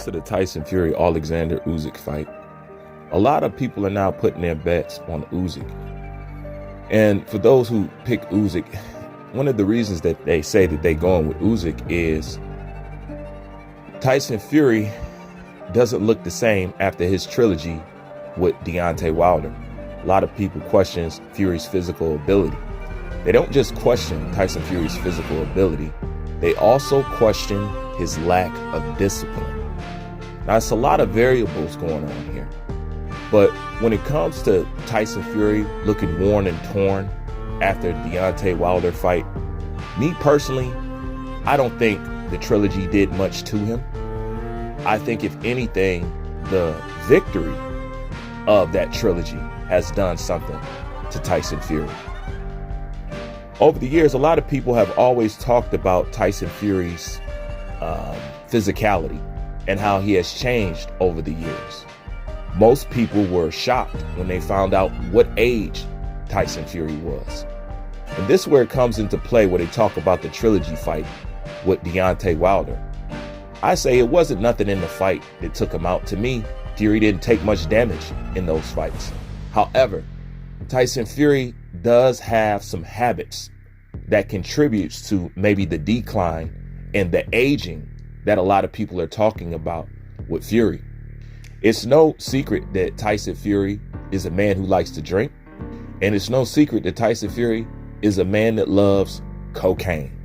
comes to the Tyson Fury Alexander Usyk fight, a lot of people are now putting their bets on Usyk. And for those who pick Usyk, one of the reasons that they say that they're going with Usyk is Tyson Fury doesn't look the same after his trilogy with Deontay Wilder. A lot of people question Fury's physical ability. They don't just question Tyson Fury's physical ability, they also question his lack of discipline. Now, it's a lot of variables going on here. But when it comes to Tyson Fury looking worn and torn after the Deontay Wilder fight, me personally, I don't think the trilogy did much to him. I think if anything, the victory of that trilogy has done something to Tyson Fury. Over the years, a lot of people have always talked about Tyson Fury's physicality and how he has changed over the years. Most people were shocked when they found out what age Tyson Fury was. And this is where it comes into play where they talk about the trilogy fight with Deontay Wilder. I say it wasn't nothing in the fight that took him out. To me, Fury didn't take much damage in those fights. However, Tyson Fury does have some habits that contributes to maybe the decline and the aging that a lot of people are talking about with Fury. It's no secret that Tyson Fury is a man who likes to drink, and it's no secret that Tyson Fury is a man that loves cocaine.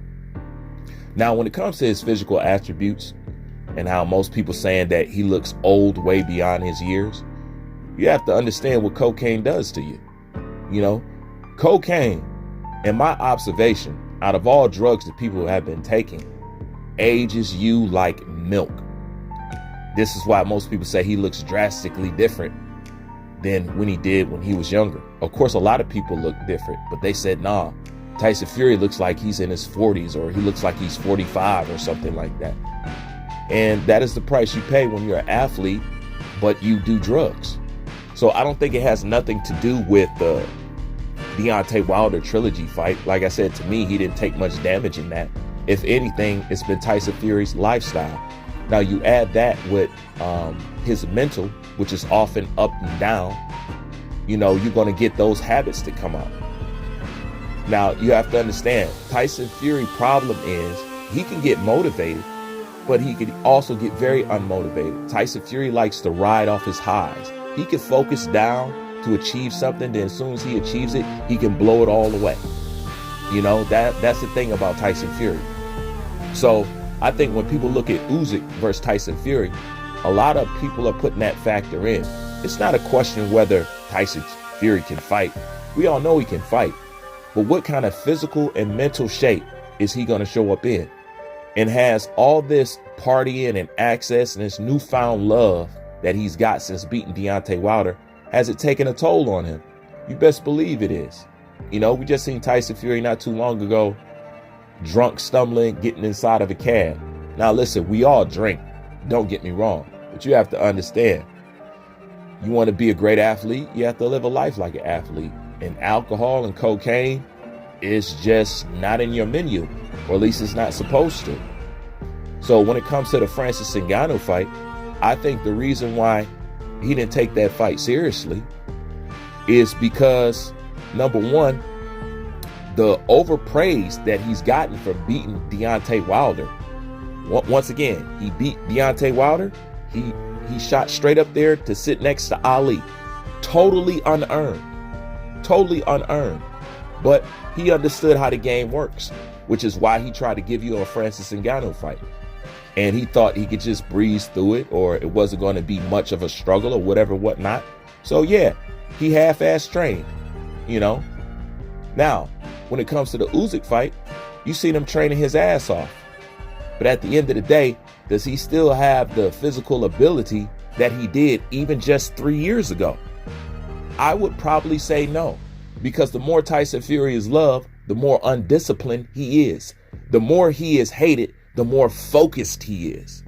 Now, when it comes to his physical attributes and how most people saying that he looks old way beyond his years, you have to understand what cocaine does to you. You know, cocaine, in my observation, out of all drugs that people have been taking, ages you like milk. This is why most people say he looks drastically different than when he did when he was younger. Of course, a lot of people look different, but they said, nah, Tyson Fury looks like he's in his 40s, or he looks like he's 45 or something like that. And that is the price you pay when you're an athlete, but you do drugs. So I don't think it has nothing to do with the Deontay Wilder trilogy fight. Like I said, to me, he didn't take much damage in that. If anything, it's been Tyson Fury's lifestyle. Now you add that with his mental, which is often up and down, you know, you're going to get those habits that come out. Now you have to understand, Tyson Fury problem is he can get motivated, but he can also get very unmotivated. Tyson Fury likes to ride off his highs. He can focus down to achieve something, then as soon as he achieves it, he can blow it all away. You know, that's the thing about Tyson Fury. So I think when people look at Usyk versus Tyson Fury, a lot of people are putting that factor in. It's not a question whether Tyson Fury can fight. We all know he can fight. But what kind of physical and mental shape is he going to show up in? And has all this partying and access and this newfound love that he's got since beating Deontay Wilder, has it taken a toll on him? You best believe it is. You know, we just seen Tyson Fury not too long ago, drunk, stumbling, getting inside of a cab. Now listen, we all drink, don't get me wrong, but you have to understand, you want to be a great athlete, you have to live a life like an athlete. And alcohol and cocaine is just not in your menu, or at least it's not supposed to. So when it comes to the Francis Ngannou fight, I think the reason why he didn't take that fight seriously is because, number one, the overpraise that he's gotten for beating Deontay Wilder. Once again, he beat Deontay Wilder. He shot straight up there to sit next to Ali. Totally unearned. Totally unearned. But he understood how the game works, which is why he tried to give you a Francis Ngannou fight. And he thought he could just breeze through it, or it wasn't going to be much of a struggle or whatever, whatnot. So yeah, he half-ass trained, you know. Now, when it comes to the Usyk fight, you seen him training his ass off. But at the end of the day, does he still have the physical ability that he did even just 3 years ago? I would probably say no, because the more Tyson Fury is loved, the more undisciplined he is. The more he is hated, the more focused he is.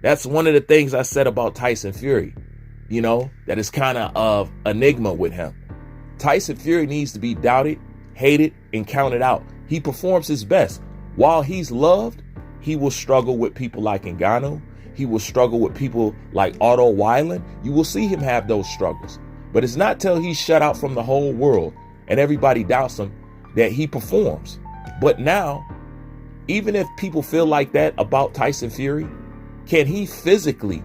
That's one of the things I said about Tyson Fury, you know, that is kind of enigma with him. Tyson Fury needs to be doubted, hated, and counted out. He performs his best. While he's loved, he will struggle with people like Ngannou, He will struggle with people like Otto Weiland. You will see him have those struggles. But it's not till he's shut out from the whole world and everybody doubts him that he performs. But now, even if people feel like that about Tyson Fury, can he physically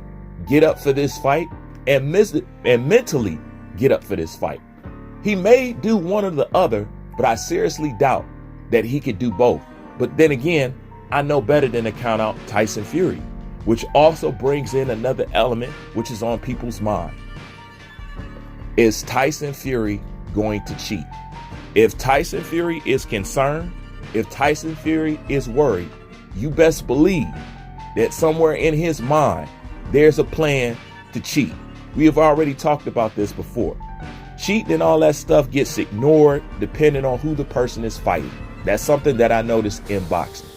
get up for this fight and mentally get up for this fight? He may do one or the other, but I seriously doubt that he could do both. But then again, I know better than to count out Tyson Fury, which also brings in another element which is on people's mind. Is Tyson Fury going to cheat? If Tyson Fury is concerned, if Tyson Fury is worried, you best believe that somewhere in his mind, there's a plan to cheat. We have already talked about this before. Cheating and all that stuff gets ignored depending on who the person is fighting. That's something that I noticed in boxing.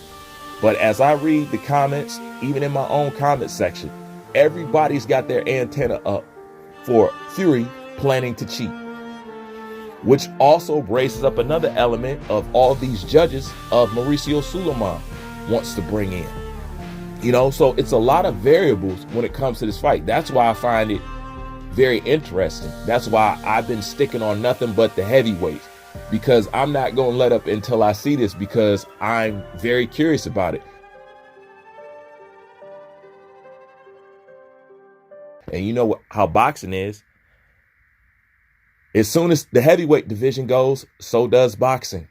But as I read the comments, even in my own comment section, everybody's got their antenna up for Fury planning to cheat, which also raises up another element of all these judges of Mauricio Suleiman wants to bring in. So it's a lot of variables when it comes to this fight. That's why I find it very interesting. That's why I've been sticking on nothing but the heavyweights, because I'm not going to let up until I see this, because I'm very curious about it. And you know how boxing is. As soon as the heavyweight division goes, so does boxing.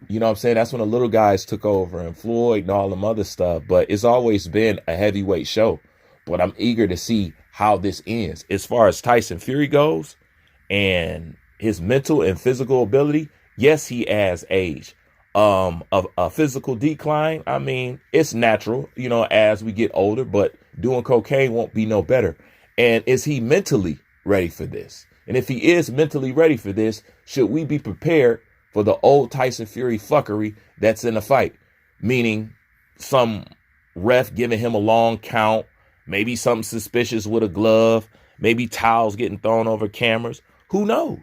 You know what I'm saying? That's when the little guys took over, and Floyd and all them other stuff. But it's always been a heavyweight show. But I'm eager to see how this ends. As far as Tyson Fury goes and his mental and physical ability, yes, he has age. Of a physical decline, I mean, it's natural, as we get older, but doing cocaine won't be no better. And is he mentally ready for this? And if he is mentally ready for this, should we be prepared for the old Tyson Fury fuckery that's in the fight? Meaning some ref giving him a long count, maybe something suspicious with a glove, maybe towels getting thrown over cameras. Who knows?